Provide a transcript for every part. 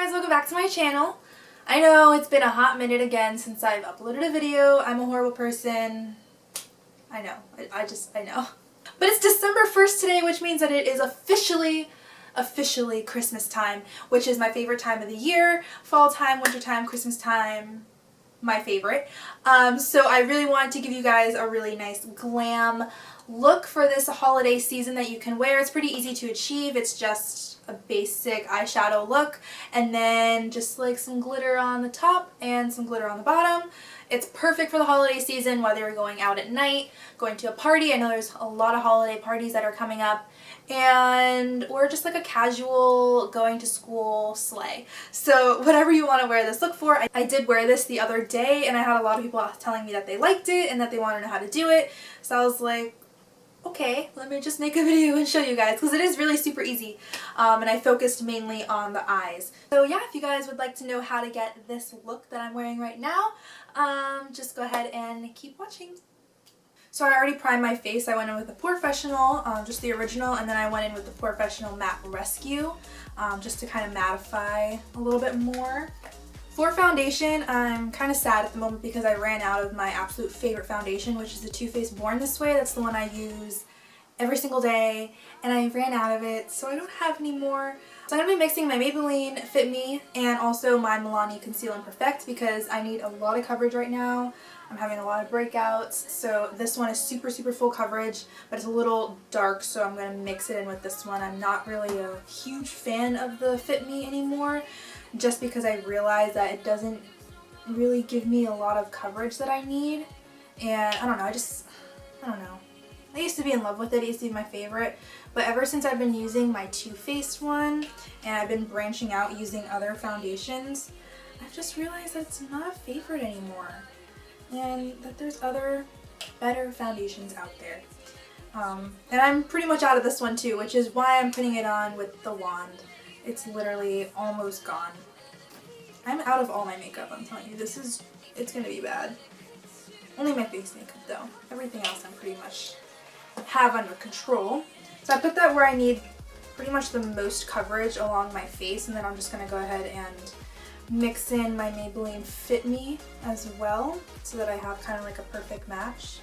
guys, welcome back to my channel. I know it's been a hot minute again since I've uploaded a video. I'm a horrible person. I know. I know. But it's December 1st today, which means that it is officially Christmas time, which is my favorite time of the year. Fall time, winter time, Christmas time, my favorite. So I really wanted to give you guys a really nice glam look for this holiday season that you can wear. It's pretty easy to achieve. It's just a basic eyeshadow look and then just like some glitter on the top and some glitter on the bottom. It's perfect for the holiday season, whether you're going out at night, going to a party. I know there's a lot of holiday parties that are coming up, or just like a casual going to school sleigh. So whatever you want to wear this look for. I did wear this the other day and I had a lot of people telling me that they liked it and that they want to know how to do it. So I was like, okay, let me just make a video and show you guys, because it is really super easy, and I focused mainly on the eyes. So yeah, if you guys would like to know how to get this look that I'm wearing right now, just go ahead and keep watching. So I already primed my face. I went in with the Professional, just the original, and then I went in with the Professional Matte Rescue, just to kind of mattify a little bit more. For foundation, I'm kind of sad at the moment because I ran out of my absolute favorite foundation, which is the Too Faced Born This Way. That's the one I use every single day, and I ran out of it, so I don't have any more. So I'm going to be mixing my Maybelline Fit Me and also my Milani Conceal and Perfect because I need a lot of coverage right now. I'm having a lot of breakouts, so this one is super full coverage, but it's a little dark, so I'm going to mix it in with this one. I'm not really a huge fan of the Fit Me anymore, just because I realized that it doesn't really give me a lot of coverage that I need, and I don't know, I don't know. I used to be in love with it. It used to be my favorite, but ever since I've been using my Too Faced one and I've been branching out using other foundations, I've just realized that it's not a favorite anymore and that there's other better foundations out there. And I'm pretty much out of this one too, which is why I'm putting it on with the wand. It's literally almost gone. I'm out of all my makeup, I'm telling you. It's gonna be bad. Only my face makeup though. Everything else I'm pretty much have under control. So I put that where I need pretty much the most coverage along my face, and then I'm just gonna go ahead and mix in my Maybelline Fit Me as well so that I have kind of like a perfect match.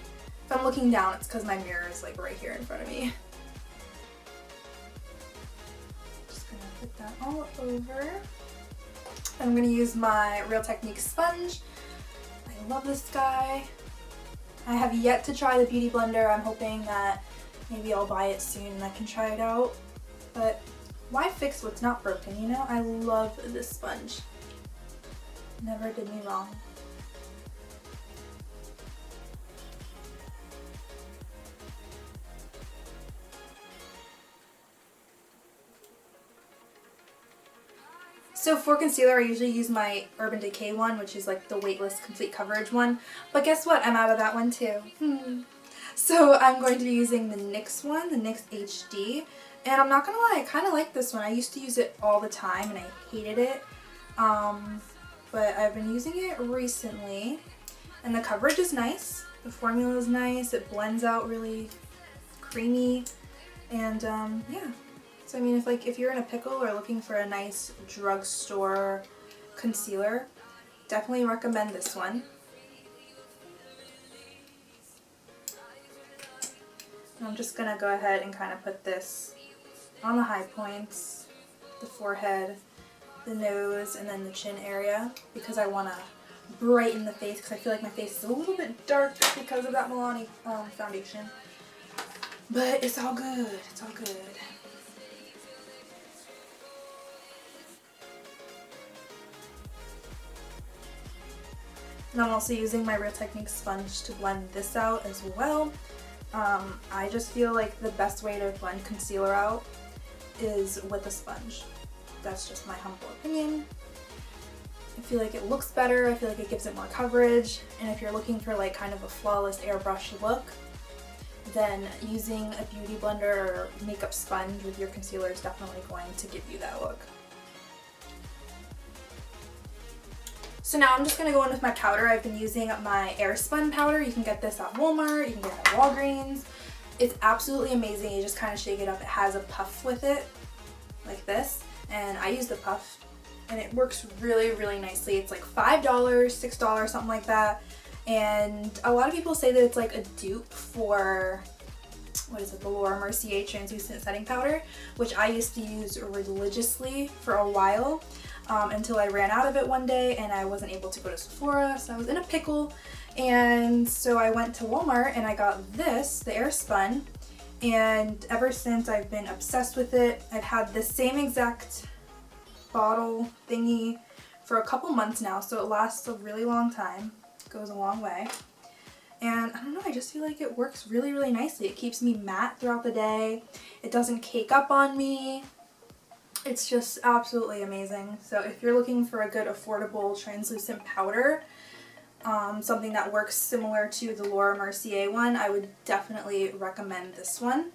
If I'm looking down, it's because my mirror is like right here in front of me. Put that all over. I'm going to use my Real Technique sponge. I love this guy. I have yet to try the Beauty Blender. I'm hoping that maybe I'll buy it soon and I can try it out. But why fix what's not broken, you know? I love this sponge. Never did me wrong. So for concealer, I usually use my Urban Decay one, which is like the weightless complete coverage one. But guess what? I'm out of that one too. So I'm going to be using the NYX one, the NYX HD. And I'm not gonna lie, I kind of like this one. I used to use it all the time and I hated it. But I've been using it recently. And the coverage is nice. The formula is nice. It blends out really creamy. And yeah. So I mean, if you're in a pickle or looking for a nice drugstore concealer, definitely recommend this one. And I'm just gonna go ahead and kind of put this on the high points, the forehead, the nose, and then the chin area, because I want to brighten the face, because I feel like my face is a little bit dark because of that Milani foundation. But it's all good. It's all good. And I'm also using my Real Technique sponge to blend this out as well. I just feel like the best way to blend concealer out is with a sponge. That's just my humble opinion. I feel like it looks better, I feel like it gives it more coverage, and if you're looking for like kind of a flawless airbrush look, then using a beauty blender or makeup sponge with your concealer is definitely going to give you that look. So now I'm just going to go in with my powder. I've been using my Airspun powder. You can get this at Walmart, you can get it at Walgreens. It's absolutely amazing. You just kind of shake it up. It has a puff with it, like this, and I use the puff and it works really, really nicely. It's like $5, $6, something like that. And a lot of people say that it's like a dupe for, what is it, the Laura Mercier translucent setting powder, which I used to use religiously for a while until I ran out of it one day and I wasn't able to go to Sephora, so I was in a pickle. And so I went to Walmart and I got this, the Airspun, and ever since I've been obsessed with it. I've had the same exact bottle thingy for a couple months now, so it lasts a really long time. It goes a long way. And I don't know, I just feel like it works really, really nicely. It keeps me matte throughout the day. It doesn't cake up on me. It's just absolutely amazing. So if you're looking for a good affordable translucent powder, something that works similar to the Laura Mercier one, I would definitely recommend this one.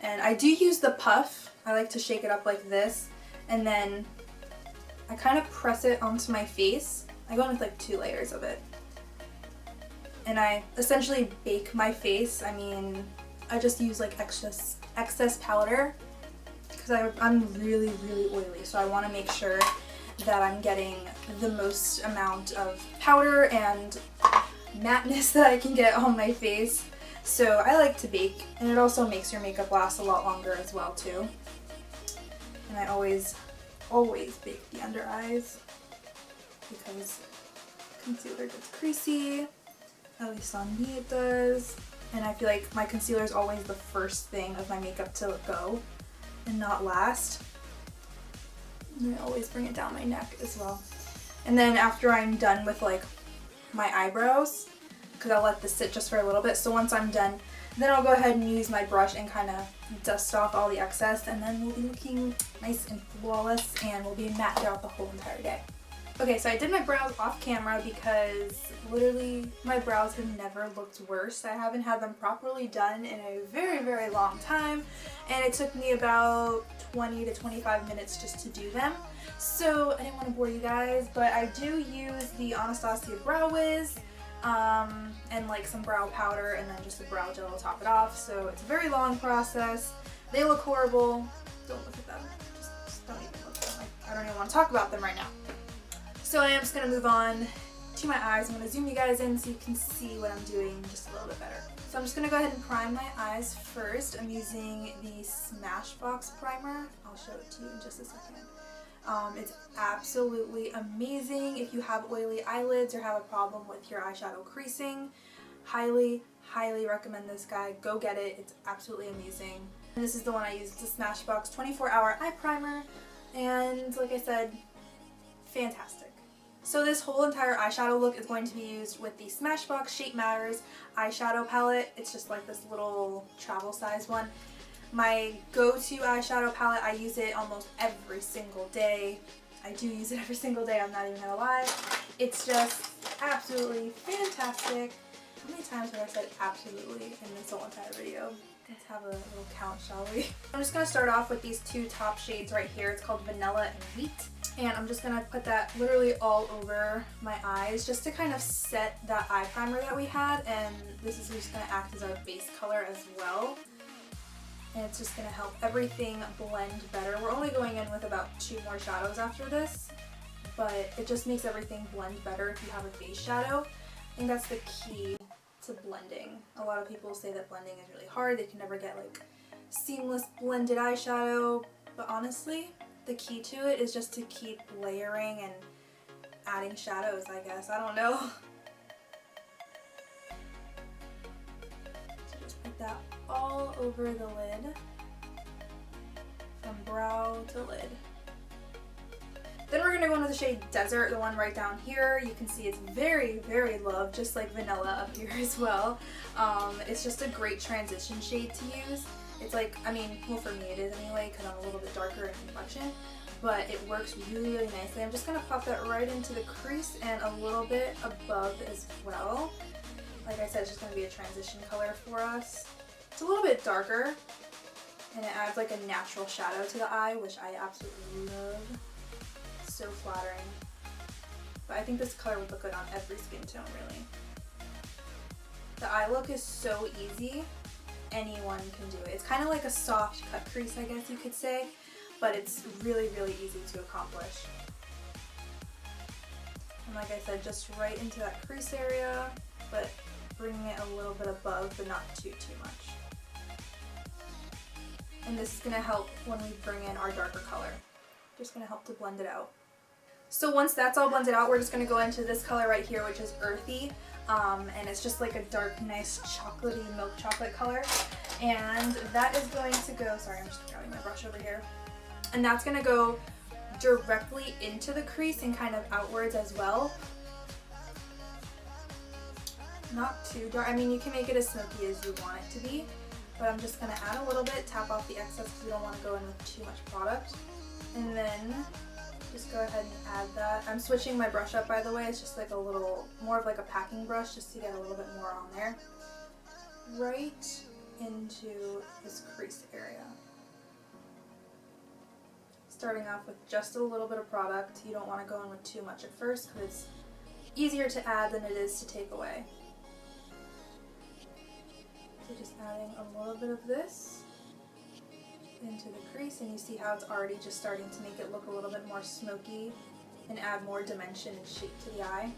And I do use the puff. I like to shake it up like this, and then I kind of press it onto my face. I go in with like 2 layers of it. And I essentially bake my face. I mean, I just use like excess powder because I'm really, really oily, so I want to make sure that I'm getting the most amount of powder and matteness that I can get on my face. So I like to bake, and it also makes your makeup last a lot longer as well too. And I always bake the under eyes because concealer gets creasy. At least on me it does. And I feel like my concealer is always the first thing of my makeup to go and not last. And I always bring it down my neck as well. And then after I'm done with like my eyebrows, because I'll let this sit just for a little bit, so once I'm done, then I'll go ahead and use my brush and kind of dust off all the excess, and then we'll be looking nice and flawless, and we'll be matte throughout the whole entire day. Okay, so I did my brows off camera because literally my brows have never looked worse. I haven't had them properly done in a very, very long time, and it took me about 20 to 25 minutes just to do them. So I didn't want to bore you guys, but I do use the Anastasia Brow Wiz and like some brow powder and then just a brow gel to top it off. So it's a very long process. They look horrible. Don't look at them. Just don't even look at them. I don't even want to talk about them right now. So I am just going to move on to my eyes. I'm going to zoom you guys in so you can see what I'm doing just a little bit better. So I'm just going to go ahead and prime my eyes first. I'm using the Smashbox primer. I'll show it to you in just a second. It's absolutely amazing if you have oily eyelids or have a problem with your eyeshadow creasing. Highly, highly recommend this guy. Go get it. It's absolutely amazing. And this is the one I use. It's the Smashbox 24-Hour Eye Primer. And like I said, fantastic. So this whole entire eyeshadow look is going to be used with the Smashbox Shape Matters eyeshadow palette. It's just like this little travel size one. My go-to eyeshadow palette, I use it almost every single day. I do use it every single day, I'm not even gonna lie. It's just absolutely fantastic. How many times have I said absolutely in this whole entire video? Let's have a little count, shall we? I'm just going to start off with these 2 top shades right here. It's called Vanilla and Wheat. And I'm just going to put that literally all over my eyes just to kind of set that eye primer that we had. And this is just going to act as our base color as well. And it's just going to help everything blend better. We're only going in with about 2 more shadows after this, but it just makes everything blend better if you have a base shadow. I think that's the key to blending. A lot of people say that blending is really hard. They can never get like seamless blended eyeshadow, but honestly, the key to it is just to keep layering and adding shadows, I guess. I don't know. So just put that all over the lid, from brow to lid. Then we're going to go into the shade Desert, the one right down here. You can see it's very, very loved, just like Vanilla up here as well. It's just a great transition shade to use. It's like, I mean, well for me it is anyway, because I'm a little bit darker in complexion, but it works really, really nicely. I'm just going to pop that right into the crease and a little bit above as well. Like I said, it's just going to be a transition color for us. It's a little bit darker, and it adds like a natural shadow to the eye, which I absolutely love. So flattering. But I think this color would look good on every skin tone, really. The eye look is so easy, anyone can do it. It's kind of like a soft cut crease, I guess you could say, but it's really, really easy to accomplish. And like I said, just right into that crease area, but bringing it a little bit above, but not too much. And this is going to help when we bring in our darker color. Just going to help to blend it out. So once that's all blended out, we're just going to go into this color right here, which is Earthy. And it's just like a dark, nice chocolatey milk chocolate color. And that is going to go, sorry, I'm just grabbing my brush over here. And that's going to go directly into the crease and kind of outwards as well. Not too dark. I mean, you can make it as smoky as you want it to be, but I'm just going to add a little bit, tap off the excess because we don't want to go in with too much product. And then just go ahead and add that. I'm switching my brush up, by the way. It's just like a little, more of like a packing brush just to get a little bit more on there. Right into this crease area. Starting off with just a little bit of product. You don't want to go in with too much at first because it's easier to add than it is to take away. So just adding a little bit of this into the crease, and you see how it's already just starting to make it look a little bit more smoky and add more dimension and shape to the eye.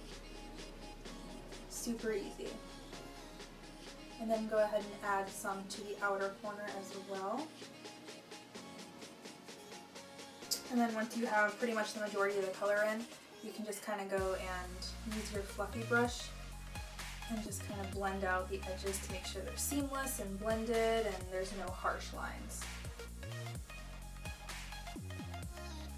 Super easy. And then go ahead and add some to the outer corner as well. And then once you have pretty much the majority of the color in, you can just kind of go and use your fluffy brush and just kind of blend out the edges to make sure they're seamless and blended and there's no harsh lines.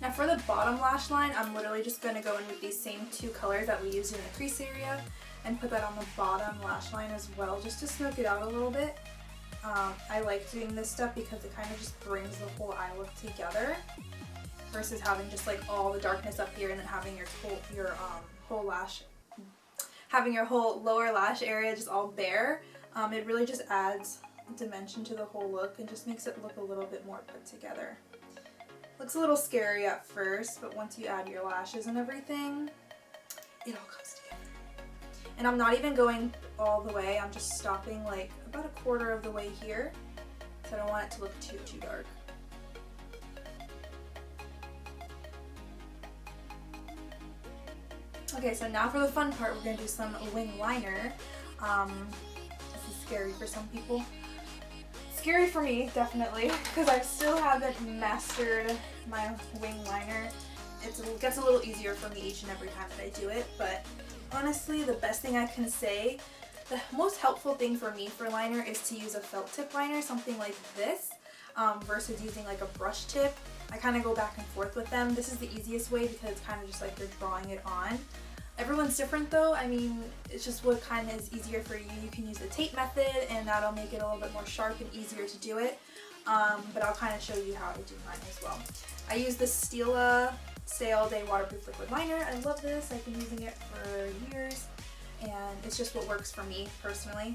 Now for the bottom lash line, I'm literally just going to go in with these same two colors that we used in the crease area and put that on the bottom lash line as well, just to smoke it out a little bit. I like doing this stuff because it kind of just brings the whole eye look together versus having just like all the darkness up here and then having your whole lash, having your whole lower lash area just all bare. It really just adds dimension to the whole look and just makes it look a little bit more put together. Looks a little scary at first, but once you add your lashes and everything, it all comes together. And I'm not even going all the way, I'm just stopping like about a quarter of the way here, so I don't want it to look too dark. Okay, so now for the fun part, we're going to do some wing liner. This is scary for some people. Scary for me, definitely, because I still haven't mastered my wing liner. It gets a little easier for me each and every time that I do it, but honestly, the best thing I can say, the most helpful thing for me for liner is to use a felt tip liner, something like this, versus using like a brush tip. I kind of go back and forth with them. This is the easiest way because it's kind of just like you're drawing it on. Everyone's different though. I mean, it's just what kind of is easier for you. You can use the tape method and that'll make it a little bit more sharp and easier to do it. But I'll kind of show you how I do mine as well. I use the Stila Stay All Day Waterproof Liquid Liner. I love this. I've been using it for years and it's just what works for me personally.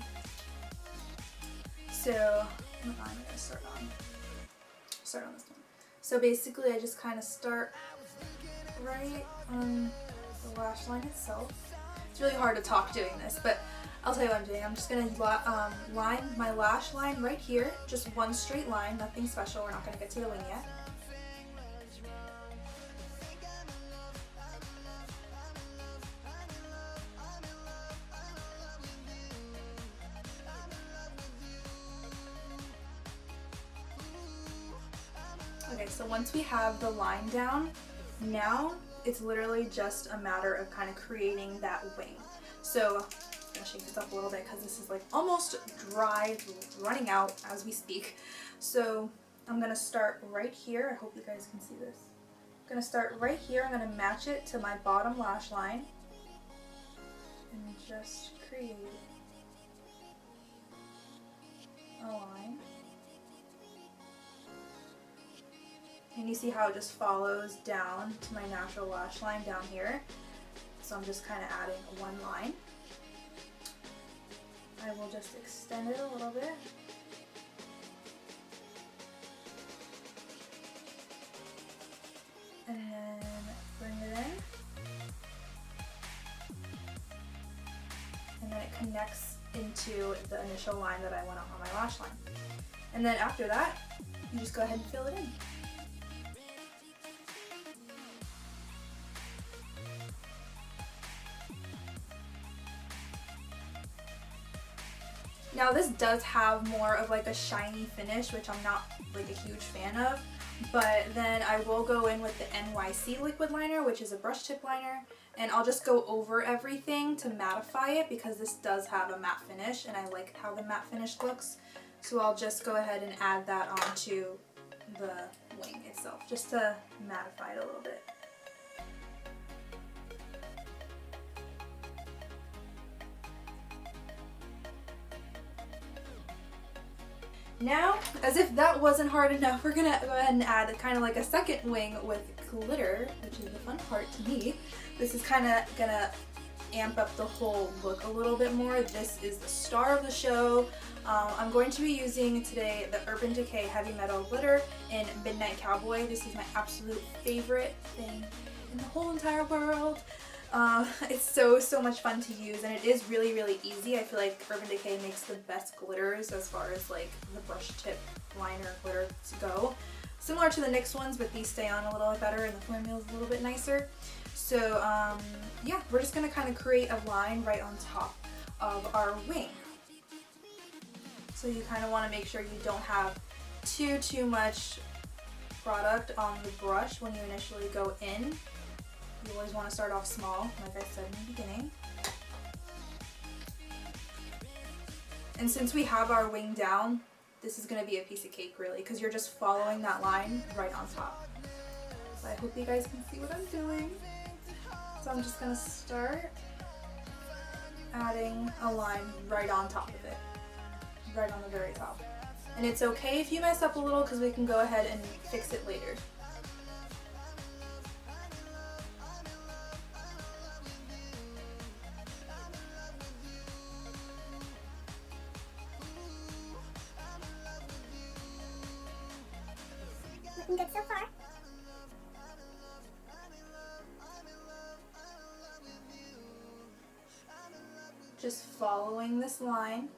So I'm going to start on this one. So basically I just kind of start right on the lash line itself. It's really hard to talk doing this, but I'll tell you what I'm doing. I'm just going to line my lash line right here, just one straight line, nothing special. We're not going to get to the wing yet. Okay, so once we have the line down, now it's literally just a matter of kind of creating that wing. So I'm gonna shake this up a little bit because this is like almost dry, running out as we speak. So I'm gonna start right here. I hope you guys can see this. I'm gonna start right here. I'm gonna match it to my bottom lash line and just create a line. And you see how it just follows down to my natural lash line down here. So I'm just kind of adding one line. I will just extend it a little bit. And then bring it in. And then it connects into the initial line that I went on my lash line. And then after that, you just go ahead and fill it in. Now this does have more of like a shiny finish, which I'm not like a huge fan of, but then I will go in with the NYC liquid liner, which is a brush tip liner, and I'll just go over everything to mattify it because this does have a matte finish and I like how the matte finish looks. So I'll just go ahead and add that onto the wing itself just to mattify it a little bit. Now, as if that wasn't hard enough, we're gonna go ahead and add kind of like a second wing with glitter, which is the fun part to me. This is kind of gonna amp up the whole look a little bit more. This is the star of the show. I'm going to be using today the Urban Decay Heavy Metal Glitter in Midnight Cowboy. This is my absolute favorite thing in the whole entire world. It's so much fun to use, and it is really easy. I feel like Urban Decay makes the best glitters as far as like the brush tip liner glitter to go. Similar to the NYX ones, but these stay on a little bit better and the formula is a little bit nicer. So yeah, we're just going to kind of create a line right on top of our wing. So you kind of want to make sure you don't have too much product on the brush when you initially go in. You always want to start off small, like I said in the beginning. And since we have our wing down, this is going to be a piece of cake really, because you're just following that line right on top. So I hope you guys can see what I'm doing. So I'm just going to start adding a line right on top of it, right on the very top. And it's okay if you mess up a little because we can go ahead and fix it later. Looking good so far. Just following this line.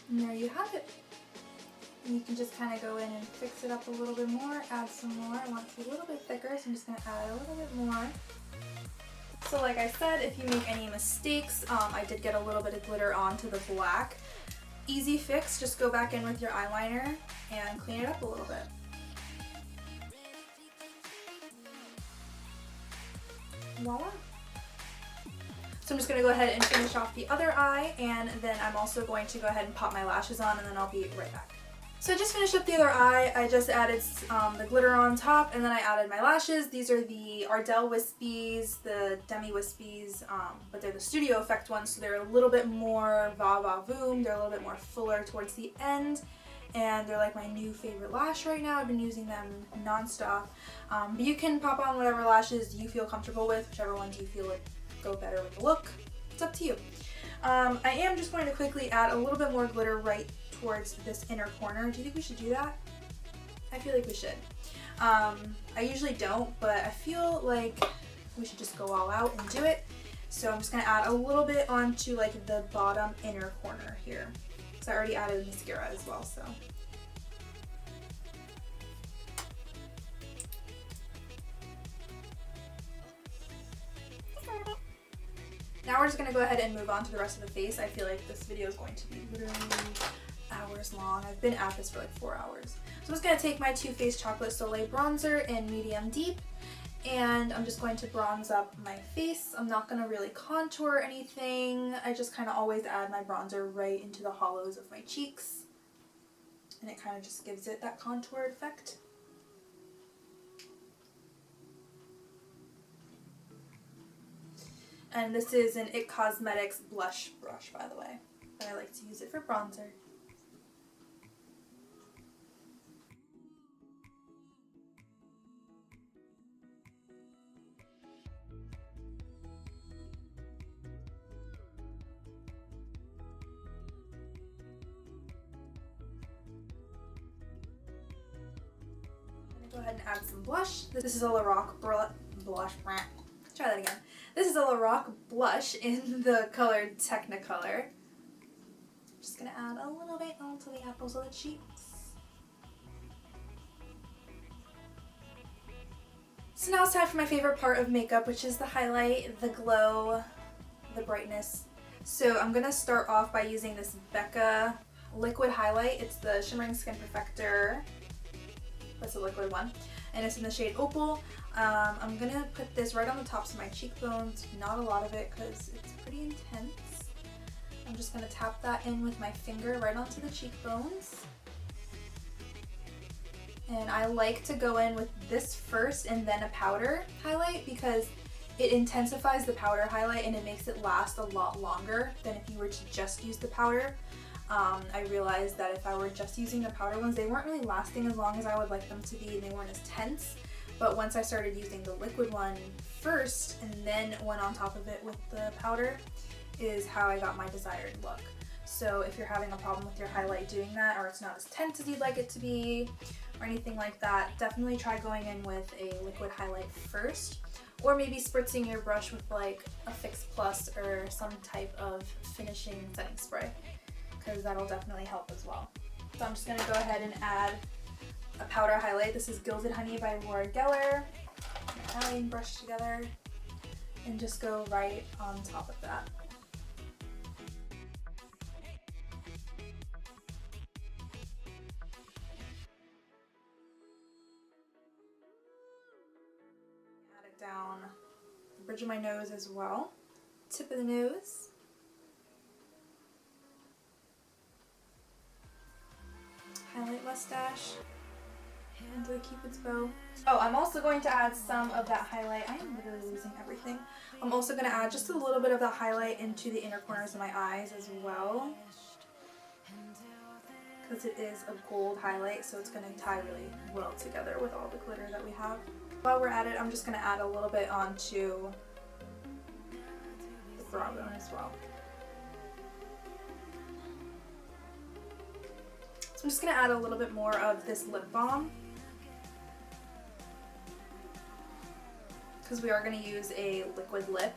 And there you have it. And you can just kind of go in and fix it up a little bit more, add some more. I want it to be a little bit thicker, so I'm just going to add a little bit more. So like I said, if you make any mistakes, I did get a little bit of glitter onto the black. Easy fix, just go back in with your eyeliner and clean it up a little bit. Voila! So I'm just going to go ahead and finish off the other eye, and then I'm also going to go ahead and pop my lashes on, and then I'll be right back. So I just finished up the other eye. I just added the glitter on top, and then I added my lashes. These are the Ardell Wispies, the Demi Wispies, but they're the Studio Effect ones, so they're a little bit more va-va-voom. They're a little bit more fuller towards the end, and they're like my new favorite lash right now. I've been using them non-stop, but you can pop on whatever lashes you feel comfortable with, whichever ones you feel like go better with the look. It's up to you. I am just going to quickly add a little bit more glitter right towards this inner corner. Do you think we should do that? I feel like we should. I usually don't, but I feel like we should just go all out and do it. So I'm just going to add a little bit onto like the bottom inner corner here. Because I already added mascara as well, so. Now we're just going to go ahead and move on to the rest of the face. I feel like this video is going to be literally hours long. I've been at this for like 4 hours. So I'm just going to take my Too Faced Chocolate Soleil bronzer in medium deep, and I'm just going to bronze up my face. I'm not going to really contour anything. I just kind of always add my bronzer right into the hollows of my cheeks, and it kind of just gives it that contoured effect. And this is an IT Cosmetics blush brush, by the way, but I like to use it for bronzer. Go ahead and add some blush. This is a Lorac blush. Try that again. This is a Lorac blush in the color Technicolor. Just gonna add a little bit onto the apples of the cheeks. So now it's time for my favorite part of makeup, which is the highlight, the glow, the brightness. So I'm gonna start off by using this Becca liquid highlight. It's the Shimmering Skin Perfector. That's a liquid one, and it's in the shade Opal. I'm gonna put this right on the tops of my cheekbones, not a lot of it because it's pretty intense. I'm just gonna tap that in with my finger right onto the cheekbones. And I like to go in with this first and then a powder highlight because it intensifies the powder highlight and it makes it last a lot longer than if you were to just use the powder. I realized that if I were just using the powder ones, they weren't really lasting as long as I would like them to be, and they weren't as tense. But once I started using the liquid one first and then went on top of it with the powder is how I got my desired look. So if you're having a problem with your highlight doing that, or it's not as tense as you'd like it to be or anything like that, definitely try going in with a liquid highlight first, or maybe spritzing your brush with like a Fix Plus or some type of finishing setting spray, because that'll definitely help as well. So I'm just going to go ahead and add a powder highlight. This is Gilded Honey by Laura Geller. Add and brush together and just go right on top of that. Add it down the bridge of my nose as well. Tip of the nose. Highlight mustache and the Cupid's bow. Oh, I'm also going to add some of that highlight. I am literally losing everything. I'm also going to add just a little bit of that highlight into the inner corners of my eyes as well, because it is a gold highlight, so it's going to tie really well together with all the glitter that we have. While we're at it, I'm just going to add a little bit onto the brow bone as well. So I'm just going to add a little bit more of this lip balm because we are going to use a liquid lip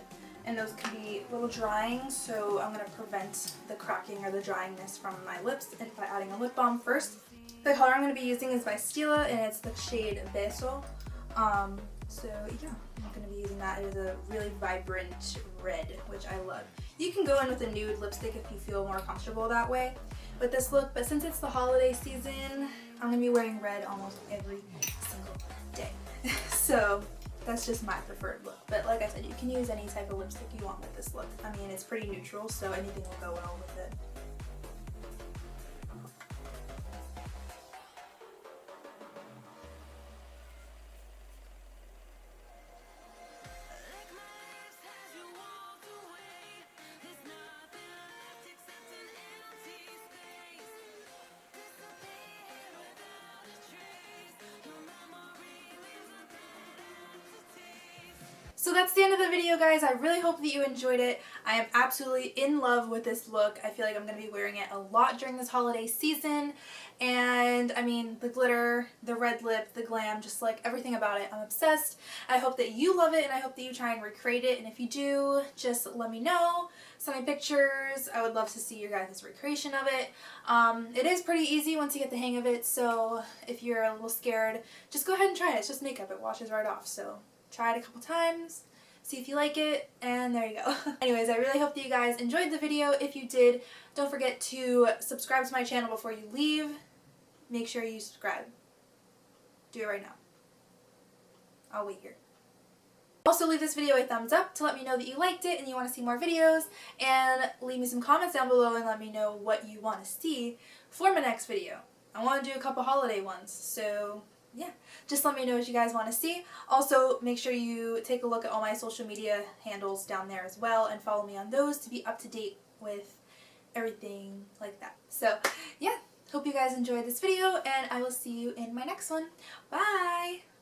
and those can be a little drying, so I'm going to prevent the cracking or the dryingness from my lips and by adding a lip balm first. The color I'm going to be using is by Stila and it's the shade Beso. So yeah, I'm going to be using that. It is a really vibrant red, which I love. You can go in with a nude lipstick if you feel more comfortable that way with this look, but since it's the holiday season, I'm going to be wearing red almost every single day. So that's just my preferred look. But like I said, you can use any type of lipstick you want with this look. I mean, it's pretty neutral, so anything will go well with it. So that's the end of the video, guys. I really hope that you enjoyed it. I am absolutely in love with this look. I feel like I'm going to be wearing it a lot during this holiday season. And I mean, the glitter, the red lip, the glam, just like everything about it. I'm obsessed. I hope that you love it and I hope that you try and recreate it. And if you do, just let me know. Send me pictures. I would love to see your guys' recreation of it. It is pretty easy once you get the hang of it. So if you're a little scared, just go ahead and try it. It's just makeup. It washes right off. So try it a couple times, see if you like it, and there you go. Anyways, I really hope that you guys enjoyed the video. If you did, don't forget to subscribe to my channel before you leave. Make sure you subscribe. Do it right now. I'll wait here. Also, leave this video a thumbs up to let me know that you liked it and you want to see more videos, and leave me some comments down below and let me know what you want to see for my next video. I want to do a couple holiday ones, so yeah, just let me know what you guys want to see. Also, make sure you take a look at all my social media handles down there as well and follow me on those to be up to date with everything like that. So yeah, hope you guys enjoyed this video and I will see you in my next one. Bye!